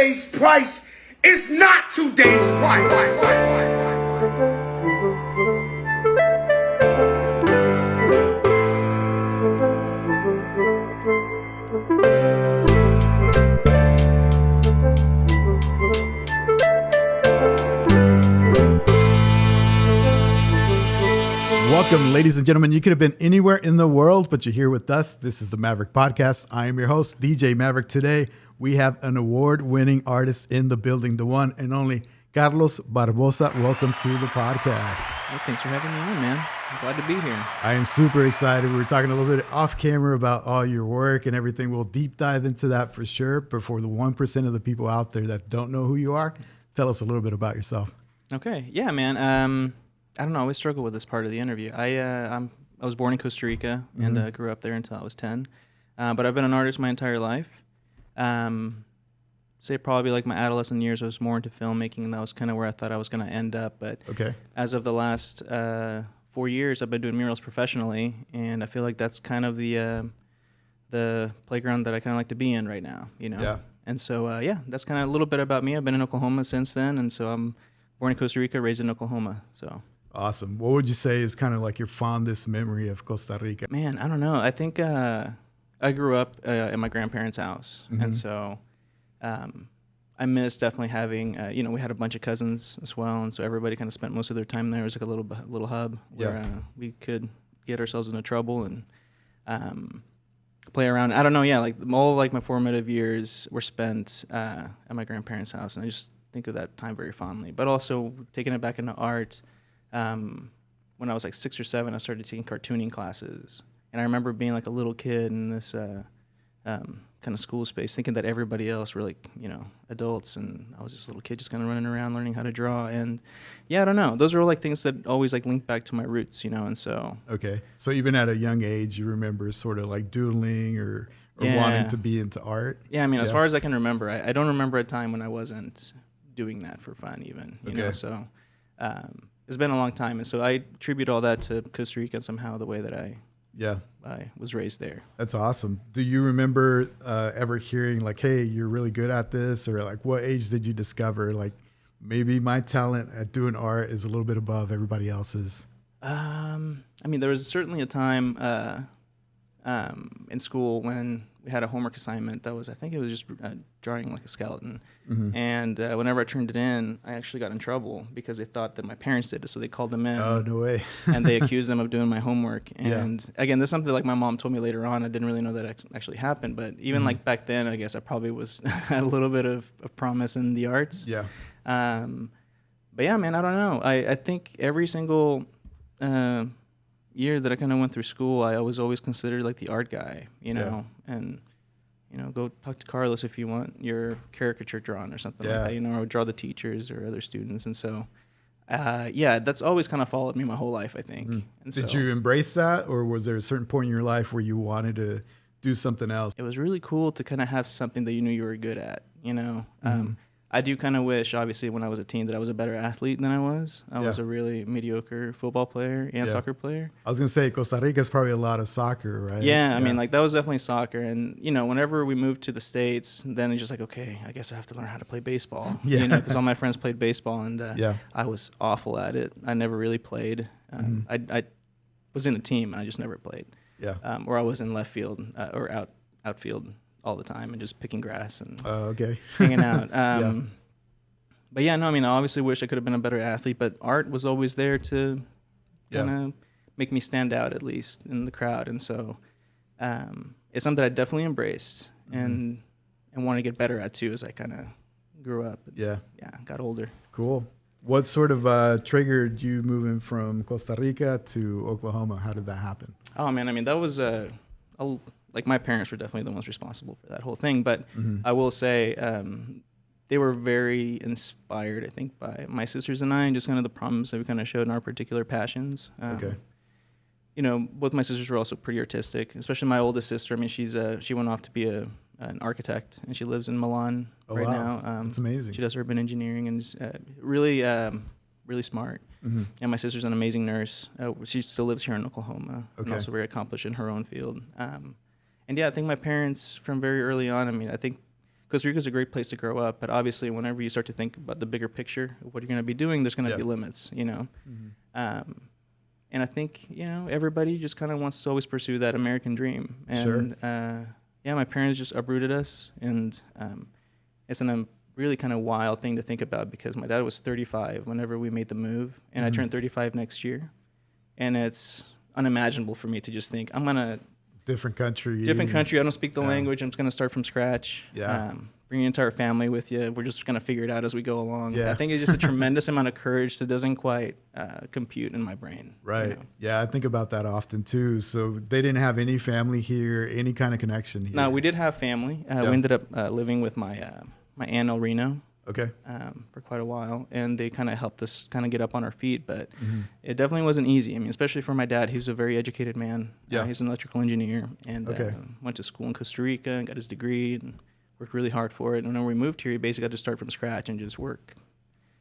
yesterday's price is not today's price. Welcome, ladies and gentlemen. You could have been anywhere in the world, but you're here with us. This is the Maverick Podcast. I am your host, DJ Maverick. Today, we have an award-winning artist in the building, the one and only Carlos Barboza. Welcome to the podcast. Well, thanks for having me on, man. I'm glad to be here. I am super excited. We were talking a little bit off camera about all your work and everything. We'll deep dive into that for sure. But for the 1% of the people out there that don't know who you are, tell us a little bit about yourself. Okay. Yeah, man. I don't know. I always struggle with this part of the interview. I was born in Costa Rica and grew up there until I was 10. But I've been an artist my entire life. Say probably like my adolescent years, I was more into filmmaking, and that was kind of where I thought I was going to end up. But as of the last 4 years, I've been doing murals professionally, and I feel like that's kind of the playground that I kind of like to be in right now, you know? Yeah. And so, that's kind of a little bit about me. I've been in Oklahoma since then, and so I'm born in Costa Rica, raised in Oklahoma, so... Awesome. What would you say is kind of like your fondest memory of Costa Rica? Man, I don't know. I think I grew up in my grandparents' house, and so I miss definitely having. We had a bunch of cousins as well, and so everybody kind of spent most of their time there. It was like a little hub where we could get ourselves into trouble and play around. I don't know. Yeah, like all like my formative years were spent at my grandparents' house, and I just think of that time very fondly. But also taking it back into art. When I was like 6 or 7, I started taking cartooning classes, and I remember being like a little kid in this kind of school space, thinking that everybody else were like, adults, and I was this little kid just kind of running around learning how to draw. And I don't know, those are all like things that always like link back to my roots, and so. Okay, so even at a young age, you remember sort of like doodling or wanting to be into art. Yeah, I mean, as far as I can remember, I don't remember a time when I wasn't doing that for fun, even. You know, so. It's been a long time, and so I attribute all that to Costa Rica somehow, the way that I was raised there. That's awesome. Do you remember ever hearing like, hey, you're really good at this? Or like what age did you discover like maybe my talent at doing art is a little bit above everybody else's? I mean, there was certainly a time in school when we had a homework assignment that was, I think it was just drawing like a skeleton. And whenever I turned it in, I actually got in trouble because they thought that my parents did it. So they called them in. Oh, no way. And they accused them of doing my homework. And again, this is something like my mom told me later on. I didn't really know that actually happened. But even like back then, I guess I probably had a little bit of promise in the arts. Yeah. But yeah, man, I don't know. I think every single year that I kind of went through school, I was always considered like the art guy, and go talk to Carlos if you want your caricature drawn or something like that, or draw the teachers or other students. And so, that's always kind of followed me my whole life, I think. And Did you embrace that, or was there a certain point in your life where you wanted to do something else? It was really cool to kind of have something that you knew you were good at, I do kind of wish, obviously, when I was a teen that I was a better athlete than I was. I was a really mediocre football player and soccer player. I was going to say, Costa Rica is probably a lot of soccer, right? Yeah, I mean, like, that was definitely soccer. And, whenever we moved to the States, then it's just like, okay, I guess I have to learn how to play baseball. Because all my friends played baseball, and I was awful at it. I never really played. I was in a team, and I just never played. Or I was in left field or outfield all the time and just picking grass and hanging out. But I obviously wish I could have been a better athlete, but art was always there to kind of make me stand out, at least in the crowd. And so it's something I definitely embraced and want to get better at too as I kind of grew up. Got older. Cool. What sort of triggered you moving from Costa Rica to Oklahoma? How did that happen? Oh man, I mean, that was like my parents were definitely the ones responsible for that whole thing. But I will say they were very inspired, I think, by my sisters and I, and just kind of the promise that we kind of showed in our particular passions. Both my sisters were also pretty artistic, especially my oldest sister. I mean, she went off to be an architect, and she lives in Milan now. That's amazing. She does urban engineering and is really smart. And my sister's an amazing nurse. She still lives here in Oklahoma, and also very accomplished in her own field. I think my parents, from very early on, I mean, I think Costa Rica is a great place to grow up, but obviously whenever you start to think about the bigger picture of what you're going to be doing, there's going to be limits, you know. And I think, you know, everybody just kind of wants to always pursue that American dream. And yeah, my parents just uprooted us, and it's a really kind of wild thing to think about, because my dad was 35 whenever we made the move, and I turned 35 next year, and it's unimaginable for me to just think I'm gonna different country. I don't speak the language. I'm just gonna start from scratch. Bring your entire family with you. We're just gonna figure it out as we go along. I think it's just a tremendous amount of courage that doesn't quite compute in my brain. Right. You know? Yeah, I think about that often too. So they didn't have any family here, any kind of connection here. No, we did have family. We ended up living with my Aunt El Reno. Okay. For quite a while, and they kind of helped us kind of get up on our feet, but it definitely wasn't easy. I mean, especially for my dad. He's a very educated man. He's an electrical engineer, and went to school in Costa Rica and got his degree and worked really hard for it. And when we moved here, he basically had to start from scratch and just work.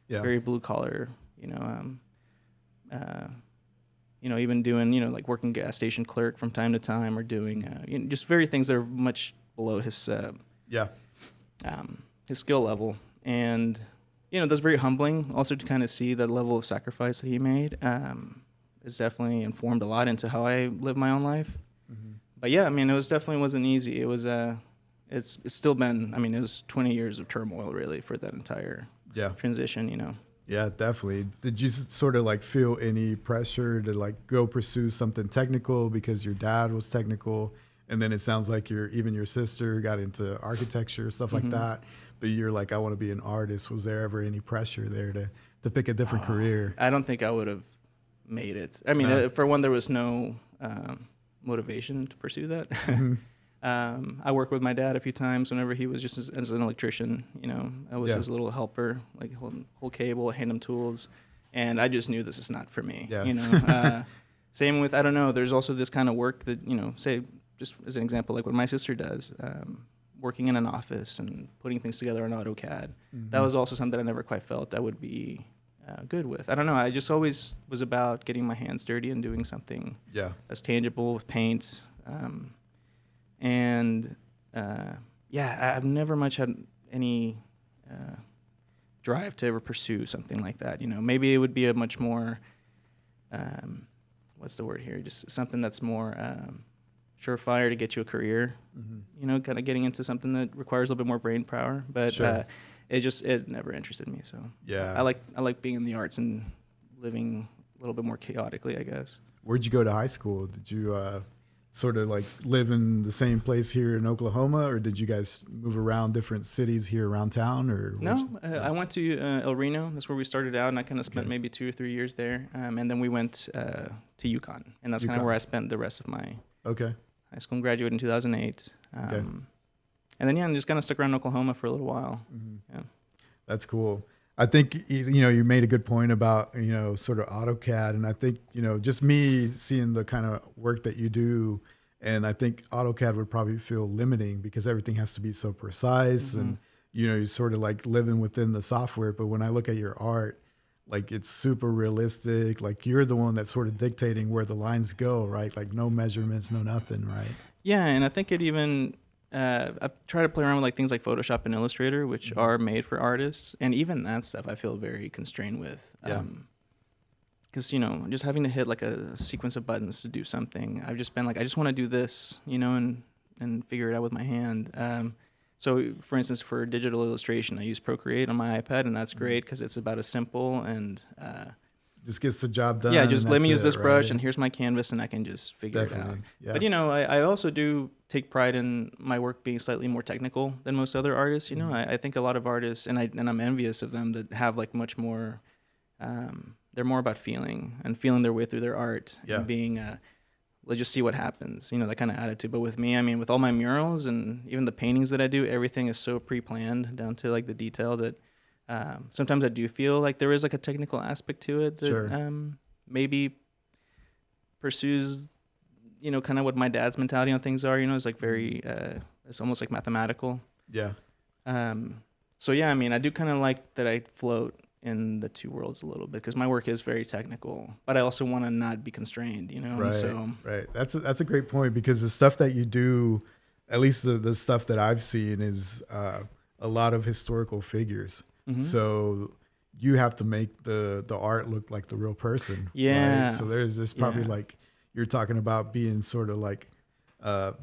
Very blue collar, you know, even doing, you know, like working gas station clerk from time to time, or doing, you know, just very things that are much below his skill level. And, you know, that's very humbling also to kind of see the level of sacrifice that he made. It's definitely informed a lot into how I live my own life. But yeah, I mean, it definitely wasn't easy. It was, it's still been, I mean, it was 20 years of turmoil really for that entire transition, you know. Yeah, definitely. Did you sort of like feel any pressure to like go pursue something technical because your dad was technical? And then it sounds like even your sister got into architecture, stuff like that. But you're like, I want to be an artist. Was there ever any pressure there to pick a different career? I don't think I would have made it. I mean, for one, there was no motivation to pursue that. I worked with my dad a few times whenever he was just as an electrician. You know, I was his little helper, like hold cable, hand him tools. And I just knew this is not for me. You know, same with, I don't know, there's also this kind of work that, you know, say, just as an example, like what my sister does, working in an office and putting things together on AutoCAD. That was also something I never quite felt I would be good with. I don't know. I just always was about getting my hands dirty and doing something that's tangible with paint. I've never much had any drive to ever pursue something like that. You know, maybe it would be a much more, what's the word here? Just something that's more surefire to get you a career, you know, kind of getting into something that requires a little bit more brain power, but it never interested me. So I like being in the arts and living a little bit more chaotically, I guess. Where'd you go to high school? Did you sort of like live in the same place here in Oklahoma, or did you guys move around different cities here around town? Or I went to El Reno. That's where we started out, and I kind of spent maybe 2 or 3 years there, and then we went to Yukon, and that's kind of where I spent the rest of my high school and graduated in 2008. And then, I'm just kind of stuck around Oklahoma for a little while. That's cool. I think, you know, you made a good point about, you know, sort of AutoCAD. And I think, you know, just me seeing the kind of work that you do, and I think AutoCAD would probably feel limiting because everything has to be so precise and, you know, you're sort of like living within the software. But when I look at your art, like it's super realistic. Like you're the one that's sort of dictating where the lines go, right? Like no measurements, no nothing, right? Yeah, and I think it even, I try to play around with like things like Photoshop and Illustrator, which are made for artists. And even that stuff I feel very constrained with. Because, you know, just having to hit like a sequence of buttons to do something, I've just been like, I just want to do this, you know, and figure it out with my hand. So, for instance, for digital illustration, I use Procreate on my iPad, and that's great because it's about as simple and just gets the job done. Yeah, just let me use this brush, and here's my canvas, and I can just figure it out. Yeah. But, you know, I also do take pride in my work being slightly more technical than most other artists. You know, I think a lot of artists, and I'm envious of them, that have like much more, they're more about feeling their way through their art and being let's just see what happens, you know, that kind of attitude. But with me, I mean, with all my murals and even the paintings that I do, everything is so pre-planned down to like the detail that sometimes I do feel like there is like a technical aspect to it that maybe pursues, you know, kind of what my dad's mentality on things are, you know, it's like very, it's almost like mathematical. Yeah. So yeah, I mean, I do kind of like that I float in the two worlds a little bit because my work is very technical, but I also want to not be constrained, you know? Right, and so, right. That's a great point because the stuff that you do, at least the stuff that I've seen is a lot of historical figures. Mm-hmm. So you have to make the art look like the real person. Yeah. Right? So there's this probably like you're talking about being sort of like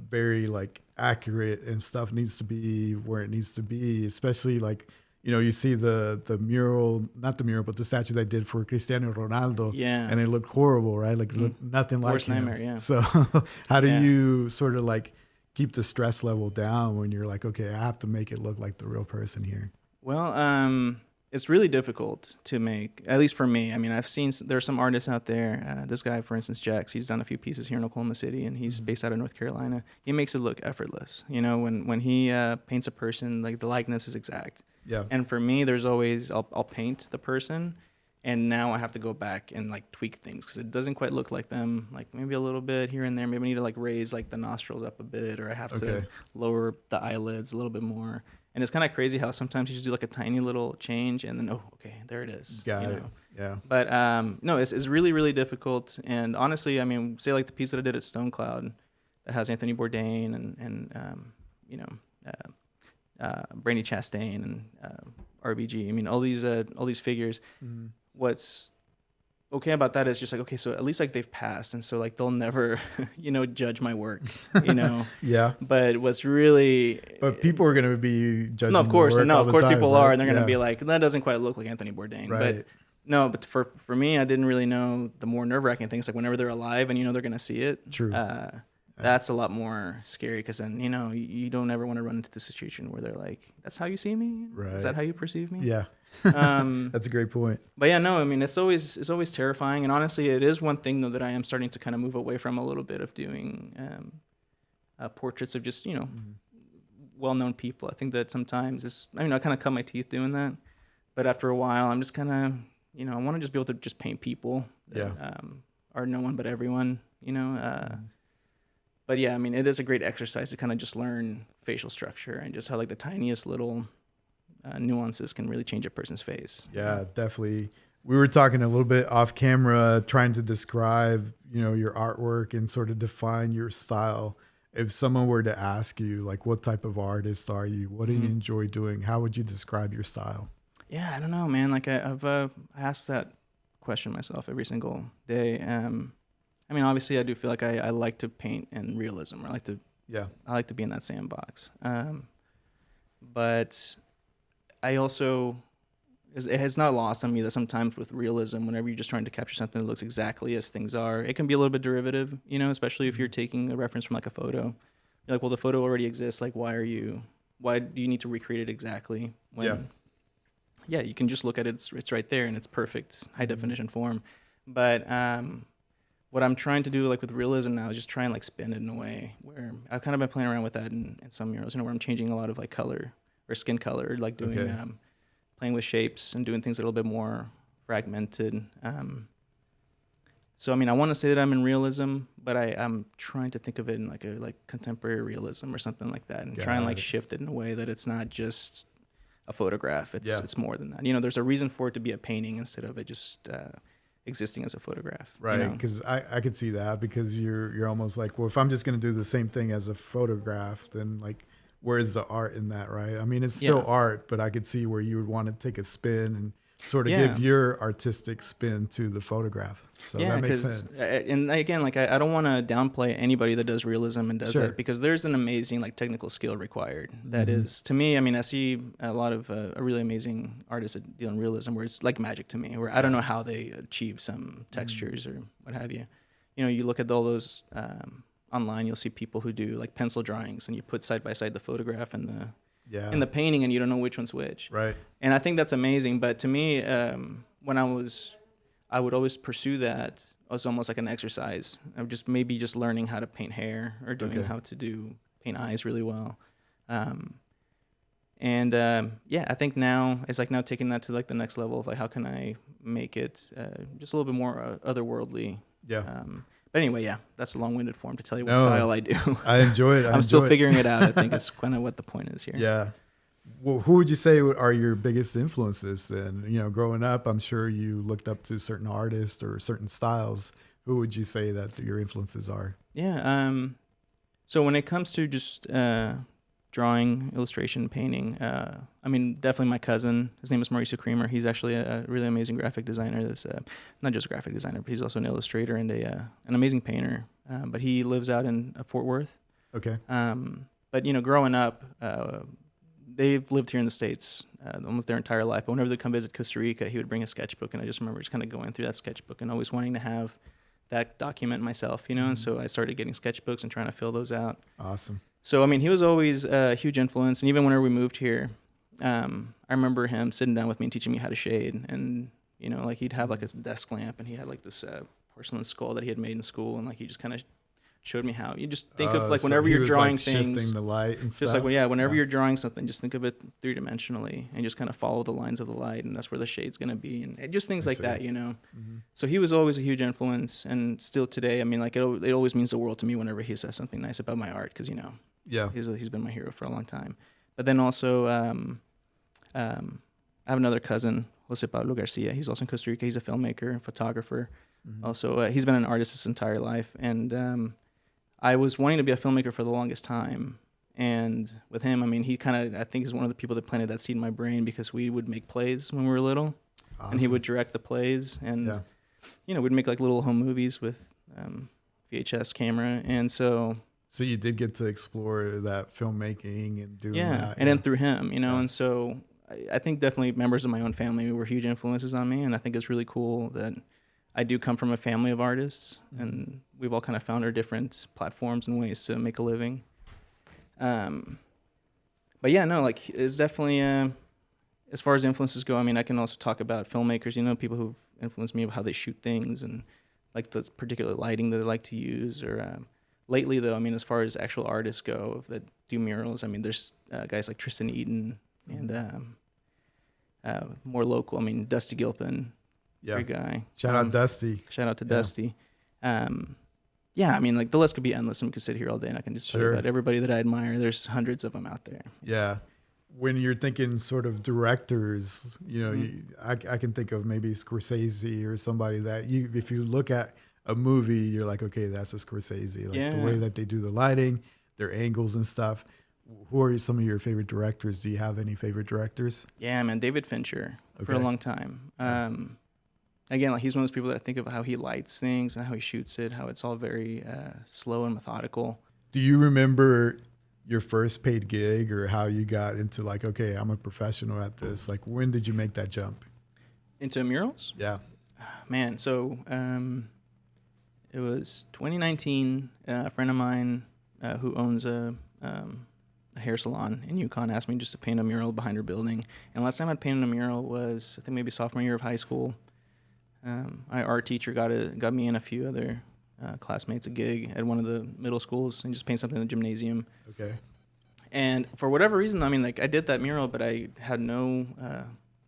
very like accurate, and stuff needs to be where it needs to be, especially like, you know, you see the mural, not the mural, but the statue they did for Cristiano Ronaldo. Yeah. And it looked horrible, right? Like it looked nothing like Worst him. nightmare, yeah. So how do you sort of like keep the stress level down when you're like, okay, I have to make it look like the real person here? Well, it's really difficult to make, at least for me. I mean, I've seen there's some artists out there. This guy, for instance, Jax, he's done a few pieces here in Oklahoma City, and he's based out of North Carolina. He makes it look effortless. You know, when he paints a person, like the likeness is exact. Yeah. And for me, there's always I'll paint the person, and now I have to go back and like tweak things because it doesn't quite look like them. Like maybe a little bit here and there. Maybe I need to like raise like the nostrils up a bit, or I have to lower the eyelids a little bit more. And it's kind of crazy how sometimes you just do like a tiny little change, and then okay, there it is. Got it. Yeah. But no, it's really, really difficult. And honestly, I mean, say like the piece that I did at Stone Cloud that has Anthony Bourdain and you know, Brandi Chastain and RBG. I mean, all these figures. Mm-hmm. What's okay about that is just like, okay, so at least like they've passed, and so like they'll never, you know, judge my work, you know. Yeah. But what's really, but people are going to be judging. No, of course, your work all of the course, time, people right? are, and they're going to be like, that doesn't quite look like Anthony Bourdain. Right. But no, but for me, I didn't really know the more nerve-wracking things, like whenever they're alive and you know they're going to see it. True. That's a lot more scary because then, you know, you don't ever want to run into the situation where they're like, that's how you see me? Right. Is that how you perceive me? Yeah. That's a great point. But yeah, no, I mean, it's always terrifying. And honestly, it is one thing, though, that I am starting to kind of move away from a little bit of doing portraits of just, you know, well-known people. I think that sometimes I kind of cut my teeth doing that. But after a while, I'm just kind of, you know, I want to just be able to just paint people that are no one but everyone, you know. But yeah, I mean, it is a great exercise to kind of just learn facial structure and just how like the tiniest little nuances can really change a person's face. Yeah, definitely. We were talking a little bit off camera, trying to describe, you know, your artwork and sort of define your style. If someone were to ask you, like, what type of artist are you? What do you enjoy doing? How would you describe your style? Yeah, I don't know, man. Like I've asked that question myself every single day. I mean, obviously, I do feel like I like to paint in realism. I like to be in that sandbox. But I also, it has not lost on me that sometimes with realism, whenever you're just trying to capture something that looks exactly as things are, it can be a little bit derivative, you know, especially if you're taking a reference from like a photo. You're like, well, the photo already exists. Like, why do you need to recreate it exactly? Yeah, you can just look at it. It's right there in its perfect high definition form. But what I'm trying to do, like with realism now, is just try and like spin it in a way where I've kind of been playing around with that in some murals, you know, where I'm changing a lot of like color or skin color, like doing playing with shapes and doing things a little bit more fragmented. So I mean, I want to say that I'm in realism, but I'm trying to think of it in like a contemporary realism or something like that, and try and like shift it in a way that it's not just a photograph. It's more than that. You know, there's a reason for it to be a painting instead of it just existing as a photograph. Right, because I could see that, because you're almost like, well, if I'm just going to do the same thing as a photograph, then like, where's the art in that, right? I mean, it's still art, but I could see where you would want to take a spin and sort of give your artistic spin to the photograph. So that makes sense. And again, like I don't want to downplay anybody that does realism and does that, because there's an amazing like technical skill required. That is, to me, I mean, I see a lot of really amazing artists that deal in realism where it's like magic to me, where I don't know how they achieve some textures or what have you. You know, you look at all those online, you'll see people who do like pencil drawings, and you put side by side the photograph and the painting, and you don't know which one's which. Right. And I think that's amazing. But to me, when I would always pursue that as almost like an exercise of just learning how to paint hair or doing how to paint eyes really well. I think now it's like taking that to like the next level of like, how can I make it just a little bit more otherworldly? Yeah. But anyway, that's a long-winded form to tell you what style I do. I enjoy it. I'm still figuring it out. I think it's kind of what the point is here. Yeah. Well, who would you say are your biggest influences then? You know, growing up, I'm sure you looked up to certain artists or certain styles. Who would you say that your influences are? Yeah. So when it comes to just drawing, illustration, painting. I mean, definitely my cousin. His name is Mauricio Creamer. He's actually a really amazing graphic designer. That's not just a graphic designer, but he's also an illustrator and an amazing painter. But he lives out in Fort Worth. Okay. But growing up, they've lived here in the States almost their entire life. But whenever they come visit Costa Rica, he would bring a sketchbook, and I just remember just kind of going through that sketchbook and always wanting to have that document myself, And so I started getting sketchbooks and trying to fill those out. Awesome. So, I mean, he was always a huge influence. And even whenever we moved here, I remember him sitting down with me and teaching me how to shade. And, like he'd have like a desk lamp, and he had like this porcelain skull that he had made in school. And like he just kind of showed me how. You just think of like So whenever he you're was, drawing like, things. shifting the light and Just stuff. like, whenever you're drawing something, just think of it three-dimensionally and just kind of follow the lines of the light, and that's where the shade's going to be. And just things like that, So he was always a huge influence, and still today, I mean, like it always means the world to me whenever he says something nice about my art, because, Yeah. he's been my hero for a long time. But then also, I have another cousin, Jose Pablo Garcia. He's also in Costa Rica. He's a filmmaker and photographer. Also, he's been an artist his entire life, and I was wanting to be a filmmaker for the longest time. And with him, I mean, he I think is one of the people that planted that seed in my brain, because we would make plays when we were little. Awesome. And he would direct the plays, and, we'd make like little home movies with VHS camera. And so you did get to explore that filmmaking and doing that. And then through him, and so I think definitely members of my own family were huge influences on me. And I think it's really cool that I do come from a family of artists, and we've all kind of found our different platforms and ways to make a living. But yeah, no, like it's definitely, as far as influences go, I mean, I can also talk about filmmakers, people who've influenced me of how they shoot things and like the particular lighting that they like to use. Or lately, though, I mean, as far as actual artists go that do murals, I mean, there's guys like Tristan Eaton and more local, I mean, Dusty Gilpin. Yeah. Great guy. Shout out Dusty. Shout out to Dusty. I mean, like the list could be endless, and we could sit here all day, and I can just talk about everybody that I admire. There's hundreds of them out there. Yeah. When you're thinking sort of directors, I can think of maybe Scorsese or somebody that if you look at a movie, you're like, okay, that's a Scorsese. Like the way that they do the lighting, their angles and stuff. Who are some of your favorite directors? Do you have any favorite directors? Yeah, man, David Fincher for a long time. Again, like he's one of those people that I think of how he lights things and how he shoots it, how it's all very slow and methodical. Do you remember your first paid gig, or how you got into like, okay, I'm a professional at this? Like, when did you make that jump? Into murals? Yeah. Man, so it was 2019. A friend of mine who owns a hair salon in Yukon asked me just to paint a mural behind her building. And last time I'd painted a mural was, I think, maybe sophomore year of high school. My art teacher got me and a few other classmates a gig at one of the middle schools and just paint something in the gymnasium. Okay. And for whatever reason, I mean, like I did that mural, but I had no.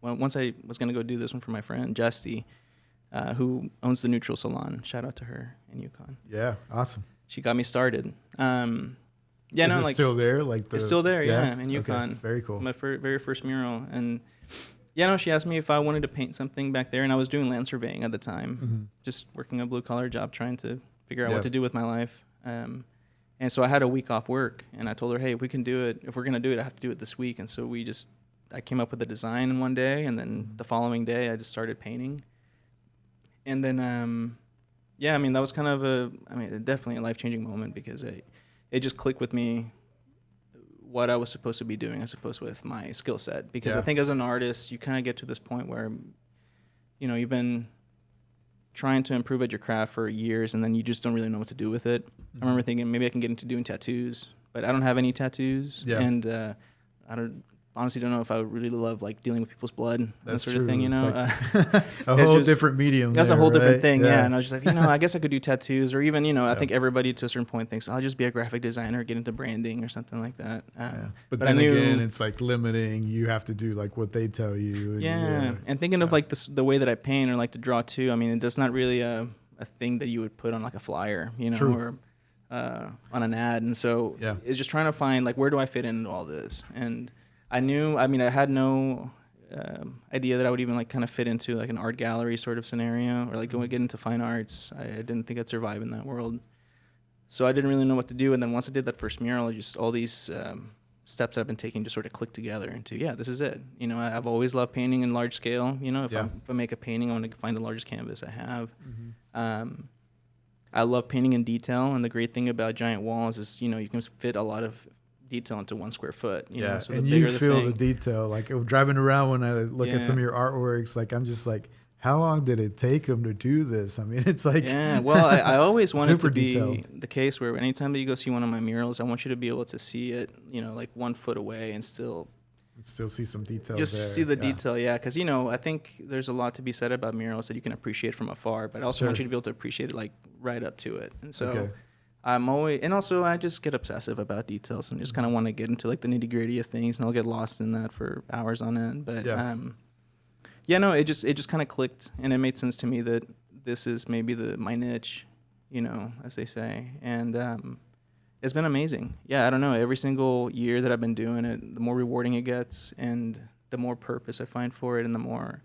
Once I was gonna go do this one for my friend Justy, who owns the Neutral Salon. Shout out to her in Yukon. Yeah, awesome. She got me started. Is it still there? Like it's still there, yeah, in Yukon. Okay. Very cool. My very first mural, and she asked me if I wanted to paint something back there, and I was doing land surveying at the time, just working a blue collar job, trying to figure out what to do with my life. And so I had a week off work, and I told her, hey, if we're gonna do it, I have to do it this week. And so I came up with a design in one day, and then the following day I just started painting. And then, I mean, that was kind of definitely a life-changing moment, because it just clicked with me what I was supposed to be doing as opposed with my skill set. Because I think as an artist, you kind of get to this point where, you've been trying to improve at your craft for years, and then you just don't really know what to do with it. I remember thinking maybe I can get into doing tattoos, but I don't have any tattoos. Yeah. And I honestly don't know if I would really love like dealing with people's blood, that sort of thing, Like a whole different medium. That's a whole different thing, yeah. And I was just like, I guess I could do tattoos, or even, I think everybody to a certain point thinks I'll just be a graphic designer, get into branding or something like that. But then again, it's like limiting. You have to do like what they tell you. And thinking of like the way that I paint or like to draw too. I mean, it's not really a thing that you would put on like a flyer, or on an ad. And so it's just trying to find like, where do I fit into all this? And I had no idea that I would even like kind of fit into like an art gallery sort of scenario, or like get into fine arts. I didn't think I'd survive in that world. So I didn't really know what to do. And then once I did that first mural, just all these steps I've been taking to sort of click together into, this is it. You know, I've always loved painting in large scale. You know, if I make a painting, I want to find the largest canvas I have. I love painting in detail, and the great thing about giant walls is, you know, you can fit a lot of detail into 1 square foot. You know? So and the you bigger feel the the detail. Like driving around when I look at some of your artworks, like I'm just like, how long did it take them to do this? I mean, it's like well, I always want it to be detailed. the case where anytime that you go see one of my murals, I want you to be able to see it, you know, like 1 foot away and still see some detail. Just there. see the detail, because you know, I think there's a lot to be said about murals that you can appreciate from afar, but I also want you to be able to appreciate it like right up to it. And so I'm always, and also I just get obsessive about details and just kind of want to get into like the nitty gritty of things, and I'll get lost in that for hours on end. But it just kind of clicked, and it made sense to me that this is maybe my niche, you know, as they say, and it's been amazing. Yeah, I don't know. Every single year that I've been doing it, the more rewarding it gets, and the more purpose I find for it, and the more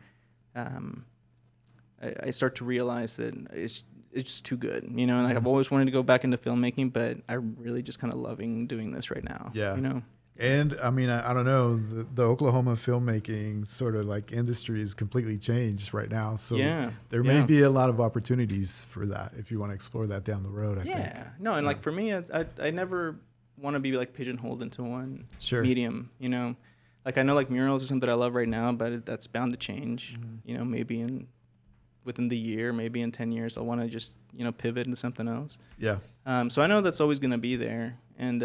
I start to realize that it's just too good, you know. And like, I've always wanted to go back into filmmaking, but I'm really just kind of loving doing this right now. Yeah, you know. And I mean, I don't know, the Oklahoma filmmaking sort of like industry is completely changed right now. So there may be a lot of opportunities for that if you want to explore that down the road, I think. No, and like for me, I never want to be like pigeonholed into one medium, you know. Like I know like murals is something that I love right now, but that's bound to change, you know, maybe within the year, maybe in 10 years, I'll want to just, you know, pivot into something else. Yeah. So I know that's always going to be there. And,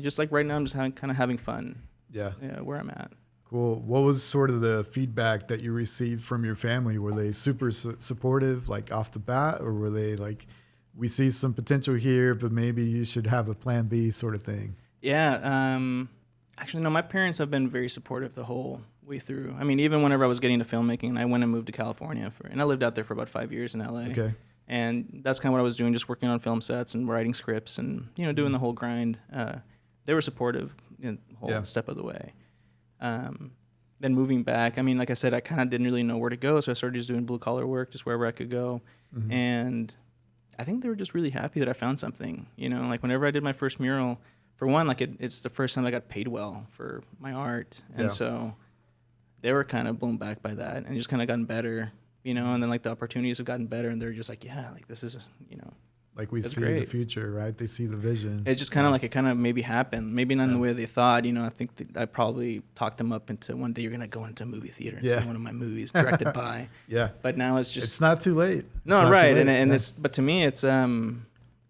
just like right now, I'm just having fun. Yeah, where I'm at. Cool. What was sort of the feedback that you received from your family? Were they super supportive, like off the bat, or were they like, we see some potential here, but maybe you should have a plan B sort of thing? Yeah. Actually, no, my parents have been very supportive the whole way through. I mean, even whenever I was getting into filmmaking, and I went and moved to California and I lived out there for about 5 years in LA. Okay. And that's kind of what I was doing, just working on film sets and writing scripts and, you know, doing the whole grind. They were supportive the whole step of the way. Then moving back, I mean, like I said, I kind of didn't really know where to go, so I started just doing blue-collar work, just wherever I could go. And I think they were just really happy that I found something, you know? Like, whenever I did my first mural, for one, like, it's the first time I got paid well for my art. And so they were kind of blown back by that and just kind of gotten better, you know? And then, like, the opportunities have gotten better, and they're just like, yeah, like, this is, you know. Like we see the future, right? They see the vision. It's just kind of like it kind of maybe happened. Maybe not in the way they thought. You know, I think that I probably talked them up into one day you're going to go into a movie theater and see one of my movies directed by. But now it's just... It's not too late. No, right. And it's... But to me, it's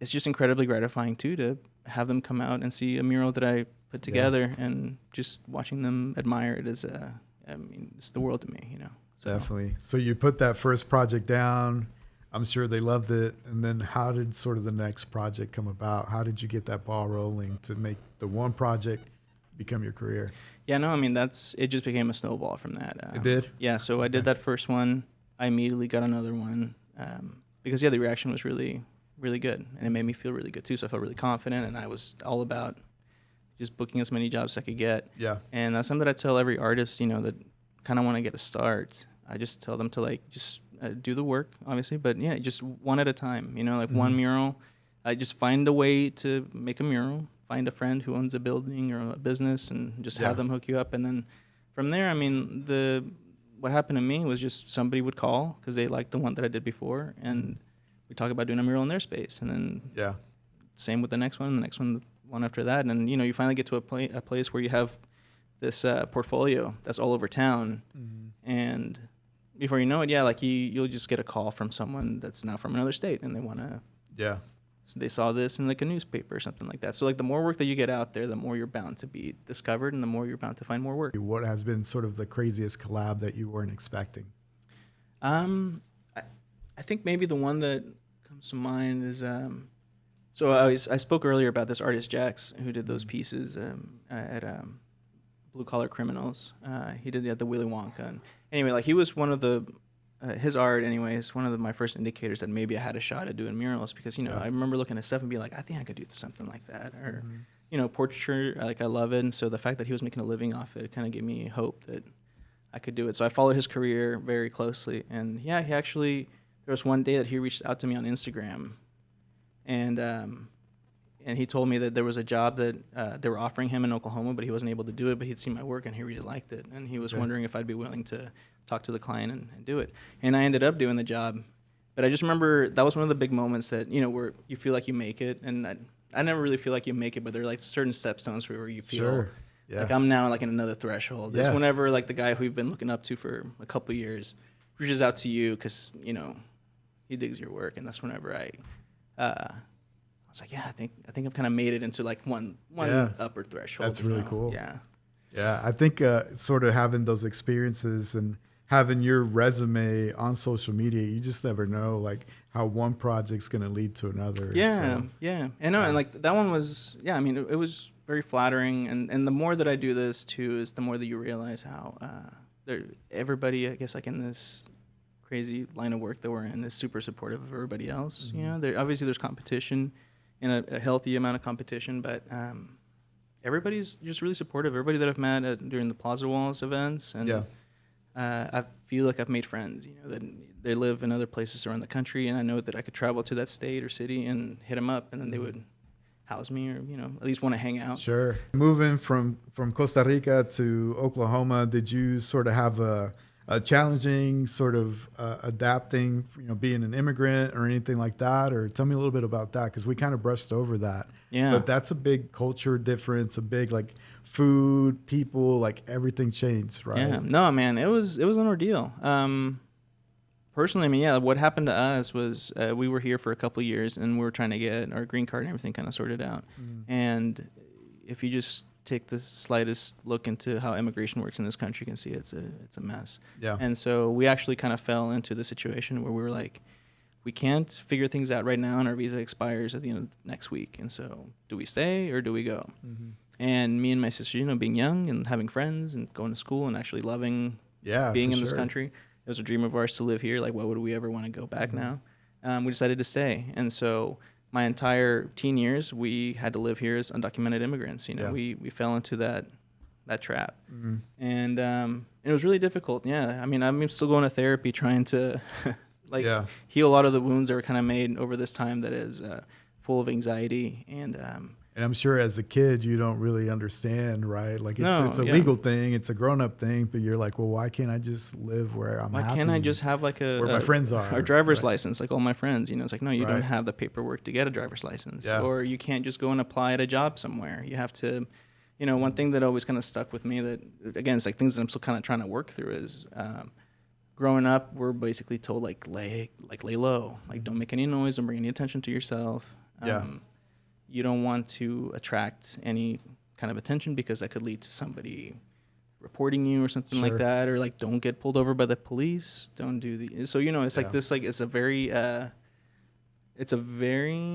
just incredibly gratifying, too, to have them come out and see a mural that I put together and just watching them admire it is, I mean, it's the world to me, you know. So. Definitely. So you put that first project down... I'm sure they loved it. And then how did sort of the next project come about? How did you get that ball rolling to make the one project become your career? Yeah, no, I mean, it just became a snowball from that. It did? Yeah, so I did that first one. I immediately got another one because, the reaction was really, really good. And it made me feel really good, too. So I felt really confident, and I was all about just booking as many jobs as I could get. Yeah. And that's something that I tell every artist, you know, that kind of want to get a start. I just tell them to, like, just do the work, obviously, but just one at a time, you know, like one mural. I just find a way to make a mural, find a friend who owns a building or a business, and just have them hook you up. And then from there, I mean, what happened to me was just somebody would call because they liked the one that I did before, and we talk about doing a mural in their space. And then same with the next one, the one after that. And then, you know, you finally get to a place where you have this portfolio that's all over town, and before you know it, like you'll just get a call from someone that's now from another state, and they want to, so they saw this in like a newspaper or something like that. So like the more work that you get out there, the more you're bound to be discovered, and the more you're bound to find more work. What has been sort of the craziest collab that you weren't expecting? I think maybe the one that comes to mind is, so I spoke earlier about this artist Jax who did those pieces at Blue Collar Criminals. He did the Willy Wonka. And anyway, like he was one of the his art anyway is one of my first indicators that maybe I had a shot at doing murals, because, you know, I remember looking at stuff and being like, I think I could do something like that. Or, you know, portraiture, like I love it. And so the fact that he was making a living off it kind of gave me hope that I could do it. So I followed his career very closely. And he actually, there was one day that he reached out to me on Instagram, and and he told me that there was a job that they were offering him in Oklahoma, but he wasn't able to do it. But he'd seen my work and he really liked it, and he was wondering if I'd be willing to talk to the client and do it. And I ended up doing the job. But I just remember that was one of the big moments that, you know, where you feel like you make it, and I never really feel like you make it, but there are like certain stepstones where you feel like I'm now like in another threshold. It's whenever like the guy who you've been looking up to for a couple of years reaches out to you because, you know, he digs your work, and that's whenever I was like, I think I've kind of made it into like one upper threshold. That's really cool. Yeah, I think sort of having those experiences and having your resume on social media, you just never know like how one project's going to lead to another. And like that one was, I mean, it was very flattering, and the more that I do this too is the more that you realize how everybody, I guess, like in this crazy line of work that we're in, is super supportive of everybody else. You know, obviously there's competition and a healthy amount of competition, but everybody's just really supportive. Everybody that I've met during the Plaza Walls events, and I feel like I've made friends, you know, that they live in other places around the country, and I know that I could travel to that state or city and hit them up, and then they would house me, or, you know, at least want to hang out. Sure. Moving from Costa Rica to Oklahoma, did you sort of have a challenging sort of adapting, you know, being an immigrant or anything like that? Or tell me a little bit about that, because we kind of brushed over that. Yeah. But that's a big culture difference, a big like food, people, like everything changed, right? Yeah. No, man, it was an ordeal. Personally, I mean, what happened to us was we were here for a couple of years, and we were trying to get our green card and everything kind of sorted out. And if you just take the slightest look into how immigration works in this country, you can see it's a mess. Yeah. And so we actually kind of fell into the situation where we were like, we can't figure things out right now, and our visa expires at the end of next week. And so do we stay or do we go? And me and my sister, you know, being young and having friends and going to school and actually loving being in this country, it was a dream of ours to live here. Like, why would we ever want to go back now? We decided to stay. And so my entire teen years, we had to live here as undocumented immigrants. You know, we fell into that trap. And it was really difficult. Yeah. I mean, I'm still going to therapy trying to heal a lot of the wounds that were kind of made over this time that is full of anxiety. And I'm sure as a kid, you don't really understand, right? Like it's a legal thing, it's a grown-up thing, but you're like, well, why can't I just live where I'm happy? Why can't I just have like where my friends are? Our driver's license, like all my friends, you know, it's like, no, you don't have the paperwork to get a driver's license. Or you can't just go and apply at a job somewhere. You have to, you know, one thing that always kind of stuck with me that, again, it's like things that I'm still kind of trying to work through is growing up, we're basically told like lay low, like don't make any noise, don't bring any attention to yourself. You don't want to attract any kind of attention because that could lead to somebody reporting you or something like that, or like don't get pulled over by the police. Don't do the so, you know, it's like this, like it's a very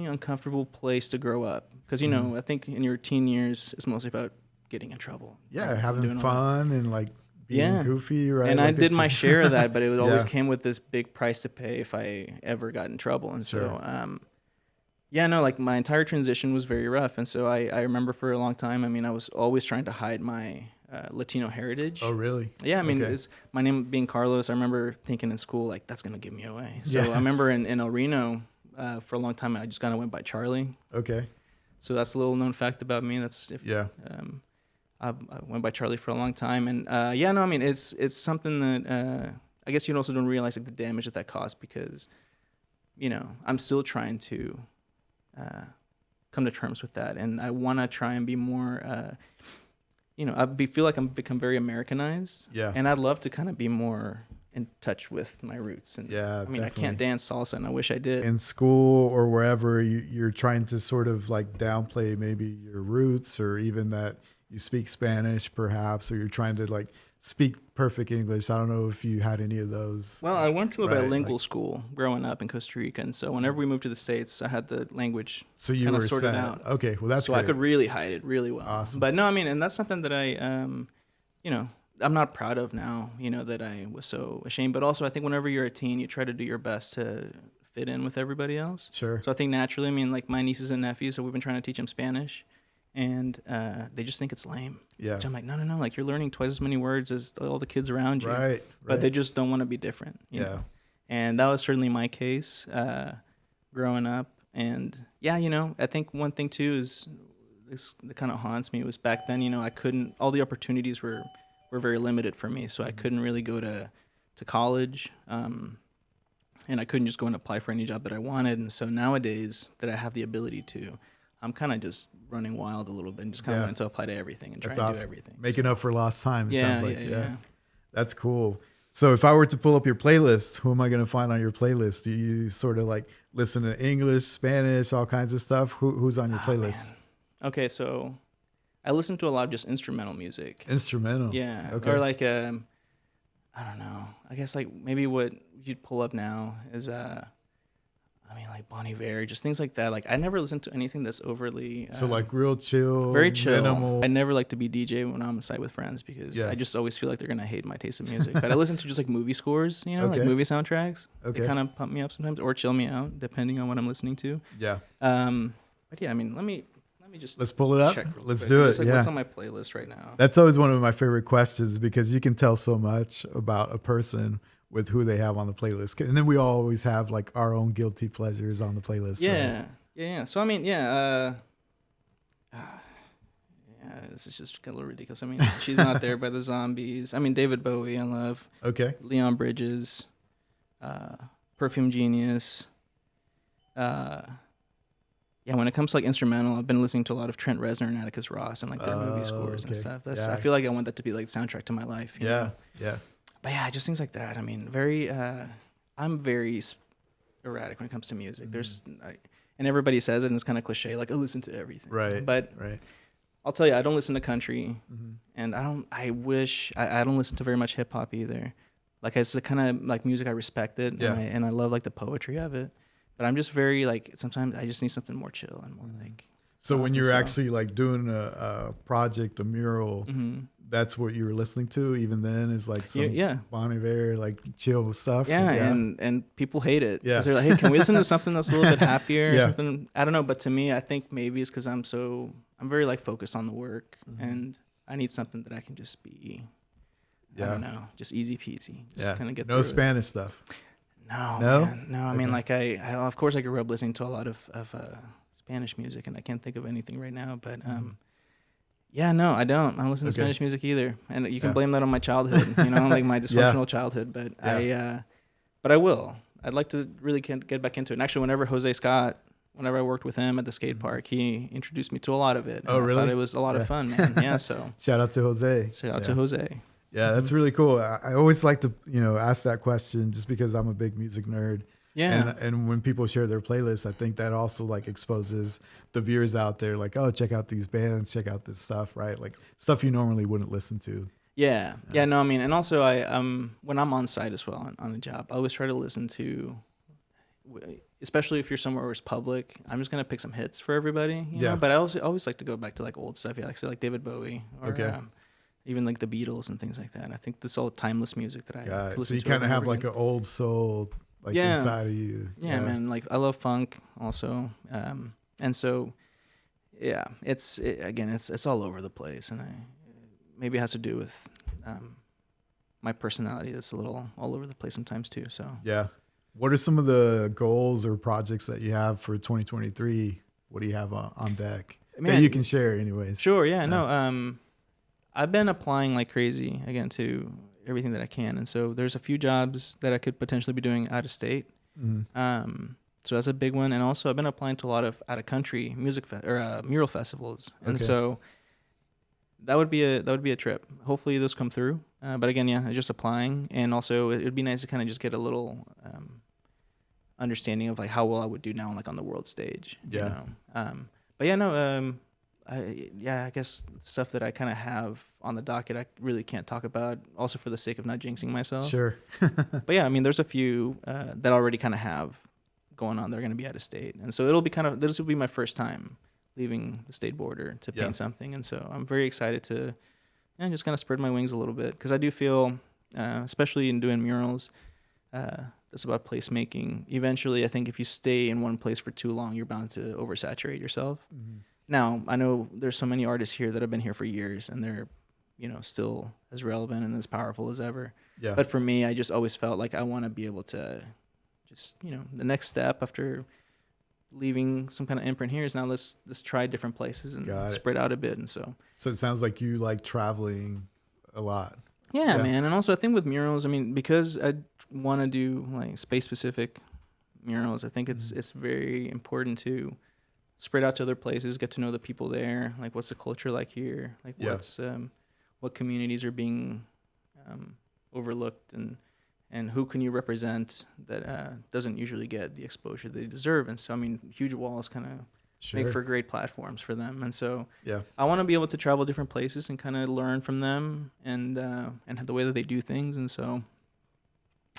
uncomfortable place to grow up because, you know, I think in your teen years it's mostly about getting in trouble. Having fun and like being goofy, right? And like I did my share of that, but it always came with this big price to pay if I ever got in trouble. And so like my entire transition was very rough. And so I remember for a long time, I mean, I was always trying to hide my Latino heritage. Oh, really? Yeah, I mean, it's my name being Carlos. I remember thinking in school, like, that's going to give me away. So I remember in El Reno, for a long time, I just kind of went by Charlie. Okay. So that's a little known fact about me. I went by Charlie for a long time. And I mean, it's something that I guess you also don't realize like the damage that caused because, you know, I'm still trying to come to terms with that, and I want to try and be more feel like I'm become very Americanized, and I'd love to kind of be more in touch with my roots. And I mean, definitely. I can't dance salsa, and I wish I did. In school or wherever, you're trying to sort of like downplay maybe your roots, or even that you speak Spanish perhaps, or you're trying to like speak perfect English. I don't know if you had any of those. Well, I went to a bilingual school growing up in Costa Rica, and so whenever we moved to the States, I had the language kind of sorted out. Okay, well that's so great. I could really hide it really well. Awesome. But no, I mean, and that's something that I, I'm not proud of now. You know, that I was so ashamed. But also, I think whenever you're a teen, you try to do your best to fit in with everybody else. Sure. So I think naturally, I mean, like my nieces and nephews, so we've been trying to teach them Spanish. And they just think it's lame. Yeah. Which I'm like, no. Like you're learning twice as many words as all the kids around you. Right. But they just don't want to be different. You know? And that was certainly my case growing up. And yeah, I think one thing too is this that kind of haunts me was back then, I couldn't, all the opportunities were very limited for me. So I couldn't really go to college. And I couldn't just go and apply for any job that I wanted. And so nowadays that I have the ability to, I'm kind of just running wild a little bit and just kind of wanting to apply to everything and try and do everything. Making up for lost time, it sounds like. Yeah. That's cool. So if I were to pull up your playlist, who am I going to find on your playlist? Do you sort of like listen to English, Spanish, all kinds of stuff? Who's on your playlist? Man. Okay, so I listen to a lot of just instrumental music. Instrumental? Yeah. Okay. Or like, I don't know. I guess like maybe what you'd pull up now is, like Bon Iver, just things like that. Like I never listen to anything that's overly... so like real chill, very chill. minimal. I never like to be DJ when I'm on site with friends because I just always feel like they're going to hate my taste of music. But I listen to just like movie scores, like movie soundtracks. Okay. They kind of pump me up sometimes or chill me out depending on what I'm listening to. Yeah. But yeah, I mean, let me just... Let's pull it up. Let's quick. do it. Like, what's on my playlist right now? That's always one of my favorite questions because you can tell so much about a person with who they have on the playlist. And then we always have like our own guilty pleasures on the playlist. Yeah. Right? Yeah. So, I mean, this is just a little ridiculous. I mean, She's Not There by the Zombies. I mean, David Bowie, I love. Okay. Leon Bridges, Perfume Genius. When it comes to like instrumental, I've been listening to a lot of Trent Reznor and Atticus Ross and like their movie scores and stuff. I feel like I want that to be like the soundtrack to my life. You know? Yeah. But yeah, just things like that. I mean, I'm very erratic when it comes to music. And everybody says it, and it's kind of cliche, like I listen to everything. Right. But I'll tell you, I don't listen to country, and I don't listen to very much hip hop either. Like it's the kind of like music I respect it, and I love like the poetry of it. But I'm just very like sometimes I just need something more chill and more like. So when you're actually like doing a project, a mural, that's what you were listening to even then is like some Bon Iver, like chill stuff. And people hate it. Yeah. They're like, hey, can we listen to something that's a little bit happier? Or something? I don't know. But to me, I think maybe it's because I'm very like focused on the work and I need something that I can just be, I don't know, just easy peasy. Just kind of get no through Spanish it. stuff. No. I mean, like I of course I grew up listening to a lot of Spanish music and I can't think of anything right now, but no, I don't listen to Spanish music either, and you can blame that on my childhood, like my dysfunctional childhood, but I will. I'd like to really get back into it. And actually, whenever I worked with him at the skate park, he introduced me to a lot of it. Oh, really? I thought it was a lot of fun, man. Yeah, so shout out to Jose. Shout out to Jose. Yeah, that's really cool. I always like to, ask that question just because I'm a big music nerd. Yeah. And when people share their playlists, I think that also like exposes the viewers out there like, oh, check out these bands, check out this stuff, right? Like stuff you normally wouldn't listen to. Yeah. Yeah, no, I mean, and also I when I'm on site as well on a job, I always try to listen to, especially if you're somewhere where it's public, I'm just going to pick some hits for everybody, you know? But I always like to go back to like old stuff. Yeah, like say like David Bowie or even like the Beatles and things like that. And I think this all timeless music that I listen to. So you kind of have like an old soul like inside of you. Yeah, man. Like I love funk also. And so, it's all over the place. And maybe it has to do with my personality that's a little all over the place sometimes too. So yeah. What are some of the goals or projects that you have for 2023? What do you have on deck that you can share anyways? Sure. Yeah. No. I've been applying like crazy again to everything that I can, and so there's a few jobs that I could potentially be doing out of state. So that's a big one, and also I've been applying to a lot of out of country mural festivals, and so that would be a trip. Hopefully those come through. But again, I'm just applying, and also it'd be nice to kind of just get a little understanding of like how well I would do now, like on the world stage. Yeah. I guess stuff that I kind of have on the docket, I really can't talk about, also for the sake of not jinxing myself. Sure. But yeah, I mean, there's a few that already kind of have going on. They're going to be out of state. And so this will be my first time leaving the state border to paint something. And so I'm very excited to just kind of spread my wings a little bit, because I do feel, especially in doing murals, that's about placemaking. Eventually, I think if you stay in one place for too long, you're bound to oversaturate yourself. Now, I know there's so many artists here that have been here for years, and they're, still as relevant and as powerful as ever. Yeah. But for me, I just always felt like I want to be able to just, the next step after leaving some kind of imprint here. Is now let's try different places and spread out a bit. And so it sounds like you like traveling a lot. Yeah, man. And also I think with murals, I mean, because I want to do like space specific murals, I think it's very important to spread out to other places, get to know the people there, like what's the culture like here, like what communities are being overlooked, and who can you represent that doesn't usually get the exposure they deserve. And so I mean, huge walls kind of make for great platforms for them. And so I want to be able to travel different places and kind of learn from them and the way that they do things. And so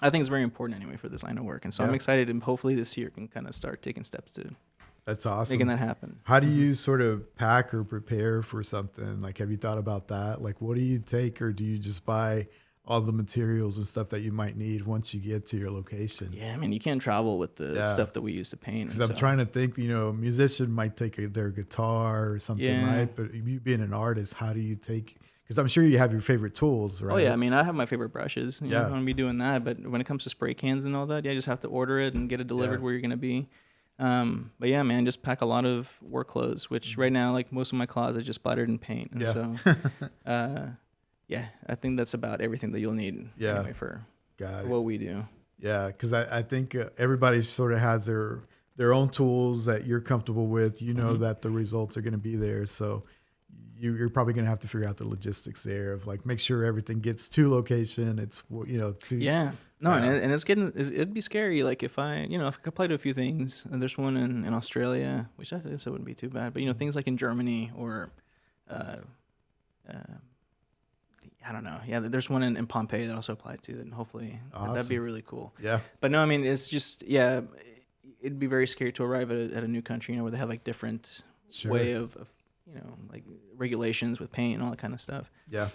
I think it's very important anyway for this line of work. And so I'm excited, and hopefully this year can kind of start taking steps to That's awesome. making that happen. How do you sort of pack or prepare for something? Like, have you thought about that? Like, what do you take, or do you just buy all the materials and stuff that you might need once you get to your location? Yeah, I mean, you can't travel with the stuff that we use to paint. Because I'm trying to think, a musician might take their guitar or something, right? But you being an artist, how do you take... Because I'm sure you have your favorite tools, right? Oh, yeah. I mean, I have my favorite brushes. I'm going to be doing that. But when it comes to spray cans and all that, you just have to order it and get it delivered where you're going to be. But yeah, man, just pack a lot of work clothes, which right now, like most of my closet just splattered in paint. And so... yeah, I think that's about everything that you'll need anyway for what we do. Yeah, because I think everybody sort of has their own tools that you're comfortable with. You know that the results are going to be there. So you're probably going to have to figure out the logistics there of like make sure everything gets to location. It's, and it'd be scary. Like if I apply to a few things, and there's one in Australia, which I guess it wouldn't be too bad. But, things like in Germany or... I don't know. Yeah, there's one in Pompeii that also applied to, and hopefully that'd be really cool. Yeah. But no, I mean, it's just, it'd be very scary to arrive at a new country, where they have like different way of like regulations with paint and all that kind of stuff. Yeah.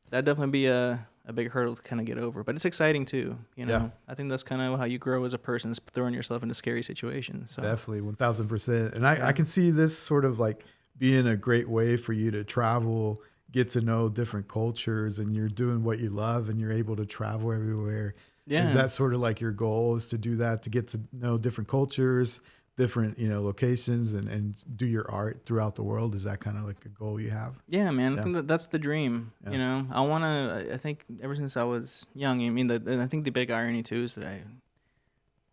That'd definitely be a big hurdle to kind of get over, but it's exciting too. Yeah. I think that's kind of how you grow as a person, is throwing yourself into scary situations. So. Definitely 1000%. And I can see this sort of like being a great way for you to travel, get to know different cultures, and you're doing what you love and you're able to travel everywhere. Yeah. Is that sort of like your goal, is to do that, to get to know different cultures, different, locations, and do your art throughout the world? Is that kind of like a goal you have? Yeah, man. I think that's the dream. Yeah. I think ever since I was young, and I think the big irony too is that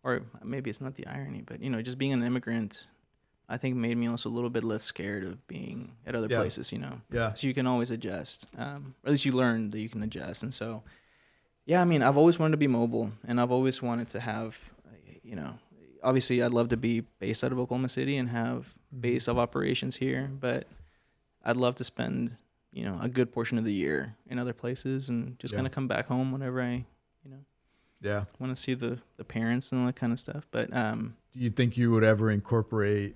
or maybe it's not the irony, but just being an immigrant, I think made me also a little bit less scared of being at other places, Yeah. So you can always adjust. Or at least you learn that you can adjust. And so, yeah, I mean, I've always wanted to be mobile, and I've always wanted to have, obviously I'd love to be based out of Oklahoma City and have base of operations here, but I'd love to spend, a good portion of the year in other places and just kind of come back home whenever I, want to see the parents and all that kind of stuff. But, do you think you would ever incorporate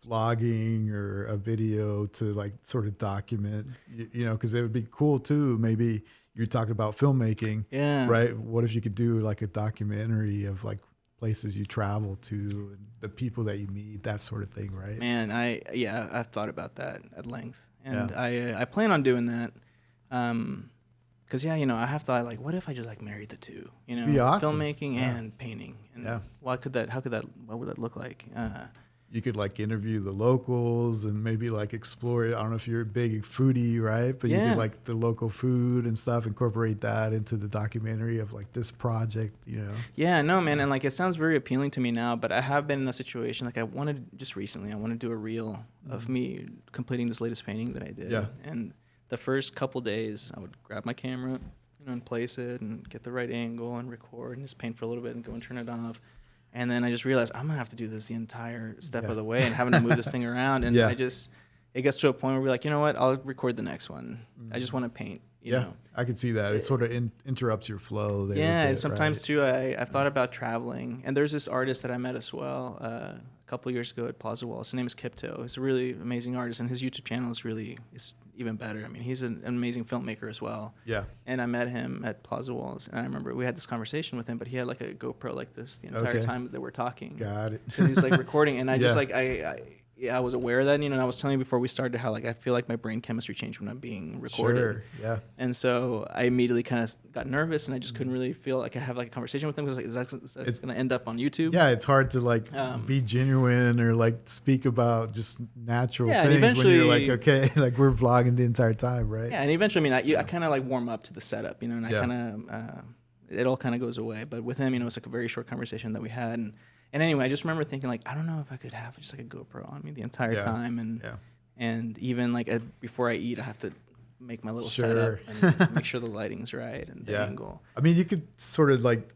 vlogging or a video to like sort of document, because it would be cool too. Maybe you're talking about filmmaking, right? What if you could do like a documentary of like places you travel to and the people that you meet, that sort of thing, right? Man, I've thought about that at length, and I plan on doing that. Because I have thought, like, what if I just like married the two, be awesome. Filmmaking and painting, and what would that look like? You could like interview the locals and maybe like explore. I don't know if you're a big foodie, right? But you could like the local food and stuff, incorporate that into the documentary of like this project, Yeah, no, man. And like, it sounds very appealing to me now, but I have been in a situation, like I wanted to do a reel of me completing this latest painting that I did. Yeah. And the first couple days I would grab my camera, and place it and get the right angle and record and just paint for a little bit and go and turn it off. And then I just realized I'm going to have to do this the entire step of the way, and having to move this thing around. And it gets to a point where we're like, you know what, I'll record the next one. I just want to paint, you know. I can see that. It sort of interrupts your flow there. Yeah, and sometimes too, I've thought about traveling. And there's this artist that I met as well a couple of years ago at Plaza Walls. His name is Kipto. He's a really amazing artist, and his YouTube channel is even better. I mean, he's an amazing filmmaker as well. Yeah. And I met him at Plaza Walls, and I remember we had this conversation with him, but he had like a GoPro like this the entire time that we're talking. Got it. Because he's like recording, and I just I was aware of that, and I was telling you before we started how like I feel like my brain chemistry changed when I'm being recorded. Sure. Yeah. And so I immediately kind of got nervous, and I just couldn't really feel like I have like a conversation with them because like, is that going to end up on YouTube? Yeah, it's hard to like be genuine or like speak about just natural Yeah, and things when you're like, eventually- okay, like we're vlogging the entire time, right? Yeah, and eventually, I mean, I kind of like warm up to the setup, and I Yeah. kind of it all kind of goes away. But with him, it's like a very short conversation that we had, and anyway, I just remember thinking like, I don't know if I could have just like a GoPro on me the entire time, and even like before I eat, I have to make my little setup and make sure the lighting's right and the angle. I mean, you could sort of like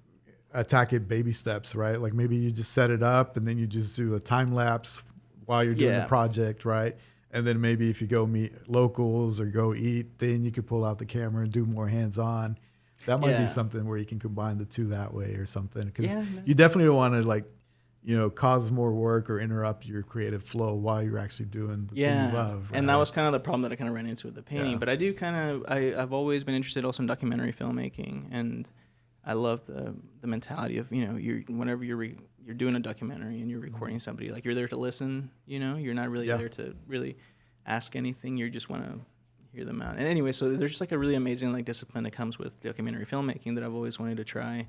attack it baby steps, right? Like maybe you just set it up and then you just do a time lapse while you're doing the project, right? And then maybe if you go meet locals or go eat, then you could pull out the camera and do more hands-on. That might be something where you can combine the two that way or something. Because you definitely don't want to like, cause more work or interrupt your creative flow while you're actually doing the thing you love. Right? And that was kind of the problem that I kind of ran into with the painting. Yeah. But I do I've always been interested also in documentary filmmaking, and I love the mentality of whenever you're doing a documentary and you're recording somebody, like you're there to listen. You're not really there to really ask anything. You just want to hear them out. And anyway, so there's just like a really amazing like discipline that comes with documentary filmmaking that I've always wanted to try.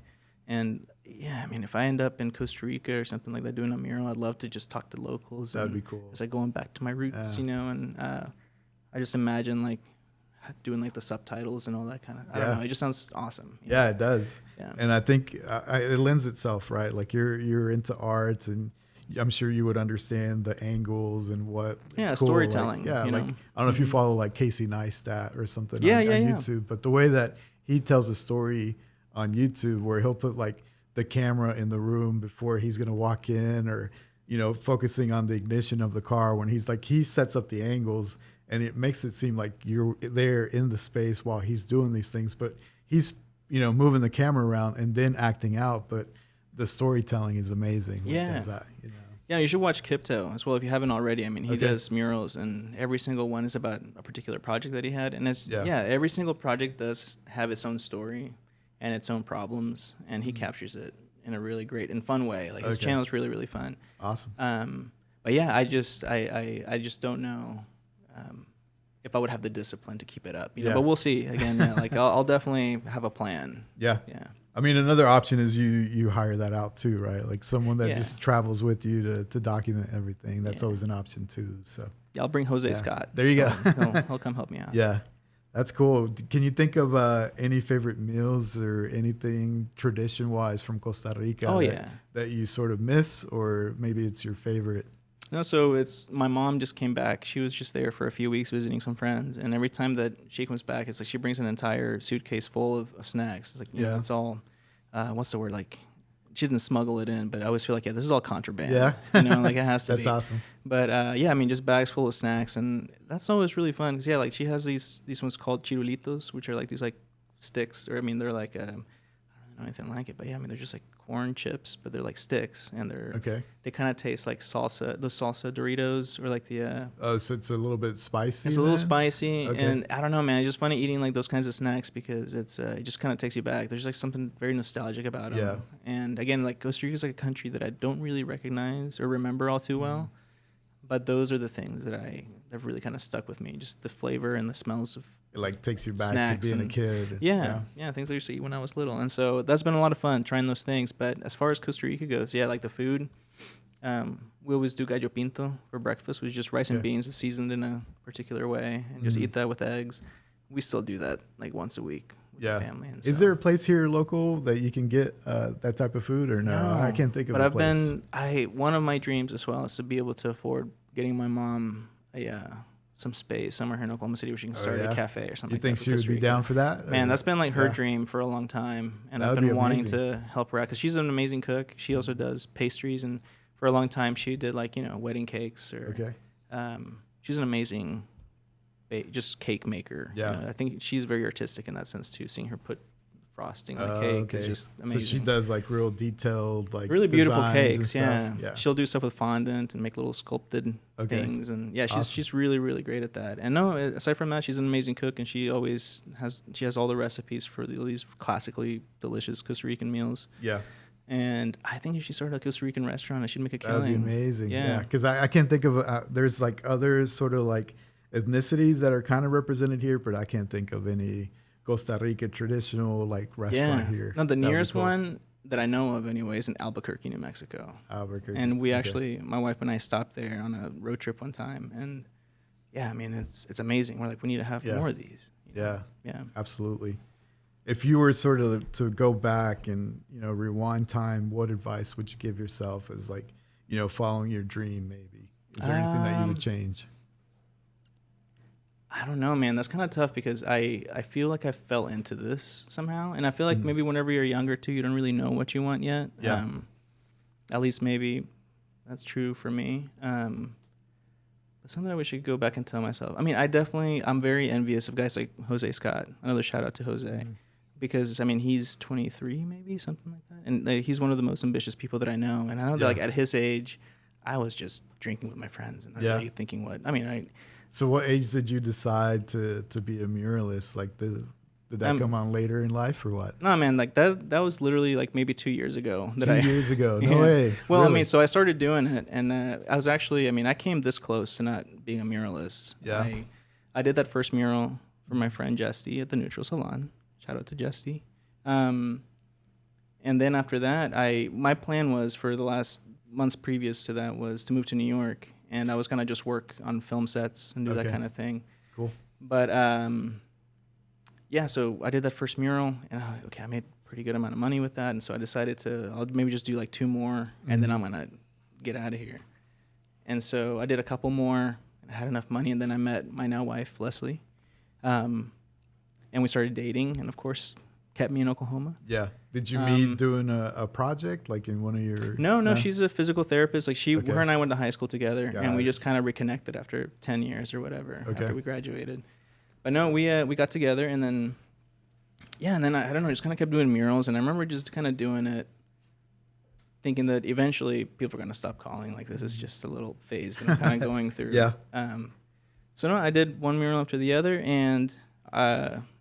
And I mean, if I end up in Costa Rica or something like that doing a mural, I'd love to just talk to locals. That'd be cool. It's like going back to my roots, and I just imagine like doing like the subtitles and all that kind of. I don't know. It just sounds awesome. Yeah, it does. Yeah. And I think it lends itself, right? Like you're into arts, and I'm sure you would understand the angles and what. Yeah, cool. storytelling. Like, I don't know if you follow like Casey Neistat or something on YouTube, but the way that he tells a story on YouTube, where he'll put like the camera in the room before he's gonna walk in, or focusing on the ignition of the car when he sets up the angles, and it makes it seem like you're there in the space while he's doing these things, but he's moving the camera around and then acting out, but the storytelling is amazing. Yeah. Yeah, you should watch Kipto as well if you haven't already. I mean, he does murals, and every single one is about a particular project that he had, and every single project does have its own story and its own problems, and he captures it in a really great and fun way. Like his channel is really, really fun. Awesome. But yeah, I just don't know if I would have the discipline to keep it up. But we'll see. Again, like I'll definitely have a plan. Yeah. Yeah. I mean, another option is you hire that out too, right? Like someone that just travels with you to document everything. That's always an option too. So yeah, I'll bring Jose Scott. There you go. He'll come help me out. Yeah. That's cool. Can you think of any favorite meals or anything tradition-wise from Costa Rica that you sort of miss, or maybe it's your favorite? No, so it's my mom just came back. She was just there for a few weeks visiting some friends, and every time that she comes back, it's like she brings an entire suitcase full of snacks. It's like it's all what's the word, like she didn't smuggle it in, but I always feel like this is all contraband. Yeah, like it has to That's be. awesome. But I mean, just bags full of snacks, and that's always really fun because like she has these ones called chirulitos, which are like these like sticks, or I mean they're like I don't know anything like it, but I mean they're just like corn chips, but they're like sticks, and they kind of taste like salsa, the salsa Doritos, or like the so it's a little bit spicy. It's a little spicy, and I don't know, man. It's just funny eating like those kinds of snacks because it's it just kind of takes you back. There's like something very nostalgic about them. Yeah. And again, like Costa Rica is like a country that I don't really recognize or remember all too well, but those are the things that have really kind of stuck with me. Just the flavor and the smells of. It like takes you back to being a kid. Yeah, things I used to eat when I was little. And so that's been a lot of fun trying those things. But as far as Costa Rica goes, like the food, we always do gallo pinto for breakfast, which is just rice and beans seasoned in a particular way, and just eat that with eggs. We still do that like once a week with the family. And is there a place here local that you can get that type of food, or no? I can't think of a place. But one of my dreams as well is to be able to afford getting my mom some space somewhere here in Oklahoma City where she can start a cafe or something. You think she would be down for that? Man, that's been like her dream for a long time, and I've been wanting to help her out because she's an amazing cook. She also does pastries, and for a long time she did like wedding cakes or. She's an amazing, just cake maker. Yeah, I think she's very artistic in that sense too. Seeing her put frosting on the cake is just amazing. So she does like real detailed, like really beautiful cakes. Yeah, she'll do stuff with fondant and make little sculpted things, and she's really, really great at that. And aside from that, she's an amazing cook, and she has all the recipes for these classically delicious Costa Rican meals. Yeah, And I think if she started a Costa Rican restaurant, she'd make a killing. That'd be amazing. Yeah. Because I can't think of, there's like other sort of like ethnicities that are kind of represented here, but I can't think of any Costa Rica traditional like restaurant here. No, the That'd be nearest cool. one that I know of anyway is in Albuquerque, New Mexico. Albuquerque. And we Okay. actually, my wife and I stopped there on a road trip one time. And yeah, I mean, it's amazing. We're like, we need to have Yeah. more of these. Yeah. Yeah. Absolutely. If you were sort of to go back and, rewind time, what advice would you give yourself as like, following your dream maybe? Is there anything that you would change? I don't know, man. That's kind of tough because I feel like I fell into this somehow. And I feel like maybe whenever you're younger too, you don't really know what you want yet. Yeah. At least maybe that's true for me. But something I wish I could go back and tell myself. I mean, I'm very envious of guys like Jose Scott. Another shout out to Jose. Because, I mean, he's 23 maybe, something like that. And he's one of the most ambitious people that I know. And I know that, like, at his age, I was just drinking with my friends and not really thinking So what age did you decide to be a muralist? Like, did that come on later in life or what? No, man, like, that was literally, like, maybe 2 years ago. 2 years ago? No Yeah. way. Well, Really? I mean, so I started doing it. And I was actually, I mean, I came this close to not being a muralist. Yeah. I did that first mural for my friend Jesty at the Neutral Salon. Shout out to Jesty. And then after that, my plan was for the last months previous to that was to move to New York, and I was gonna just work on film sets and do that kind of thing. Cool. But so I did that first mural, and I made a pretty good amount of money with that, and so I decided I'll maybe just do like 2 more, and then I'm gonna get out of here. And so I did a couple more, and I had enough money, and then I met my now wife, Leslie. And we started dating, and of course, kept me in Oklahoma. Yeah. Did you meet doing a project, like in one of your... No, she's a physical therapist. Like Okay. her and I went to high school together, Got and we it. just kind of reconnected after 10 years or whatever, Okay. after we graduated. But no, we got together, and then, I don't know, just kind of kept doing murals, and I remember just kind of doing it, thinking that eventually people are going to stop calling. Like, this is just a little phase that I'm kind of going through. Yeah. So no, I did one mural after the other, and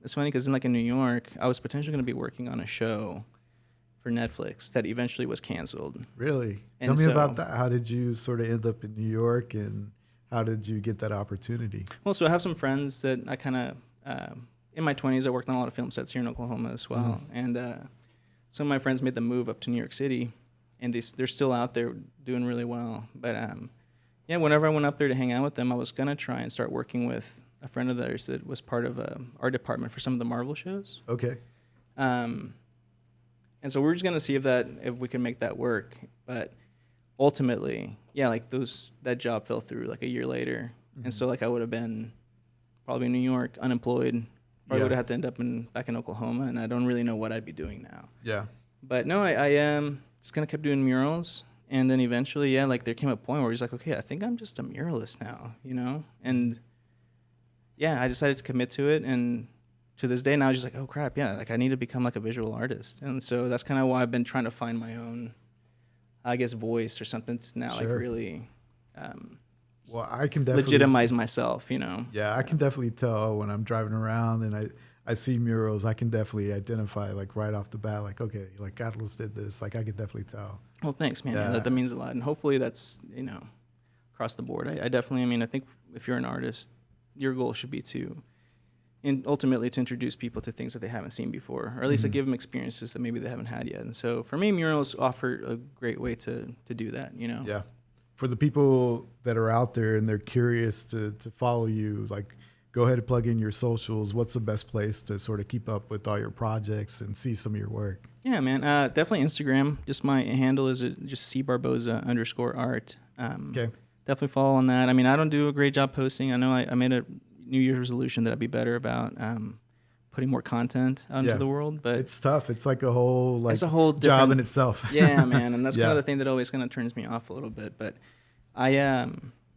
it's funny because in New York, I was potentially going to be working on a show for Netflix that eventually was canceled. Really? And Tell me so- about that. How did you sort of end up in New York, and how did you get that opportunity? Well, so I have some friends that I kind of, in my 20s, I worked on a lot of film sets here in Oklahoma as well. And some of my friends made the move up to New York City, and they're still out there doing really well. But whenever I went up there to hang out with them, I was going to try and start working with a friend of theirs that was part of our department for some of the Marvel shows. Okay. And so we're just gonna see if we can make that work. But ultimately, that job fell through like a year later, and so I would have been probably in New York, unemployed. Probably would have had to end up back in Oklahoma, and I don't really know what I'd be doing now. Yeah. But no, I just kind of kept doing murals, and then eventually, there came a point where he's like, okay, I think I'm just a muralist now, and I decided to commit to it, and to this day now, I was just like, oh crap, I need to become like a visual artist, and so that's kind of why I've been trying to find my own, I guess, voice or something to now Sure. really Well, I can definitely legitimize myself, Yeah, I can definitely tell when I'm driving around and I see murals. I can definitely identify like right off the bat, like, okay, like Carlos did this. Like I could definitely tell. Well, thanks, man. Yeah. That means a lot, and hopefully that's across the board. I definitely, I think if you're an artist, your goal should be ultimately to introduce people to things that they haven't seen before, or at least to give them experiences that maybe they haven't had yet. And so for me, murals offer a great way to do that, Yeah. For the people that are out there and they're curious to follow you, like go ahead and plug in your socials. What's the best place to sort of keep up with all your projects and see some of your work? Yeah, man. Definitely Instagram. Just my handle is just cbarboza_art. Okay. Definitely follow on that. I don't do a great job posting. I know I made a New Year's resolution that I'd be better about putting more content out into the world, but it's tough. It's like a whole it's a whole job in itself. Yeah, man, and that's kind of the thing that always kind of turns me off a little bit. But I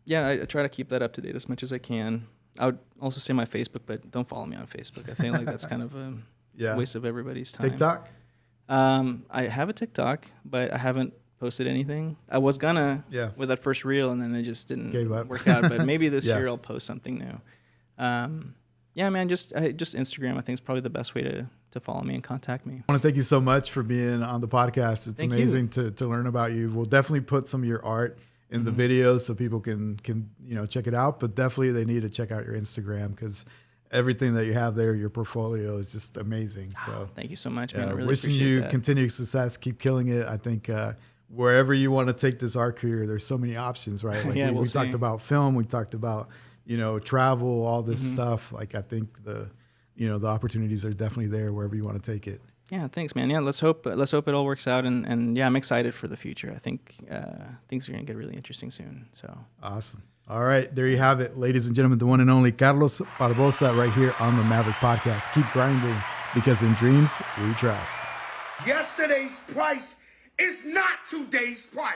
try to keep that up to date as much as I can. I would also say my Facebook, but don't follow me on Facebook. I think like that's kind of a waste of everybody's time. TikTok? I have a TikTok, but I haven't posted anything. I was gonna with that first reel, and then it just didn't work out. But maybe this year I'll post something new. Yeah, man, just Instagram I think is probably the best way follow me and contact me. I want to thank you so much for being on the podcast. It's Thank amazing to learn about you. We'll definitely put some of your art in the videos so people can check it out. But definitely they need to check out your Instagram because everything that you have there, your portfolio is just amazing. So Thank you so much, man. I really wishing appreciate you that. continued success. Keep killing it. I think wherever you want to take this art career, there's so many options, right? Like Yeah, we we'll see. talked about film, we talked about travel, all this stuff. Like I think the opportunities are definitely there wherever you want to take it. Yeah, thanks, man. Yeah, let's hope it all works out. And yeah, I'm excited for the future. I think things are gonna get really interesting soon. So Awesome. All right, there you have it, ladies and gentlemen, the one and only Carlos Barboza right here on the Maverick Podcast. Keep grinding because in dreams we trust. Yesterday's price is not today's price.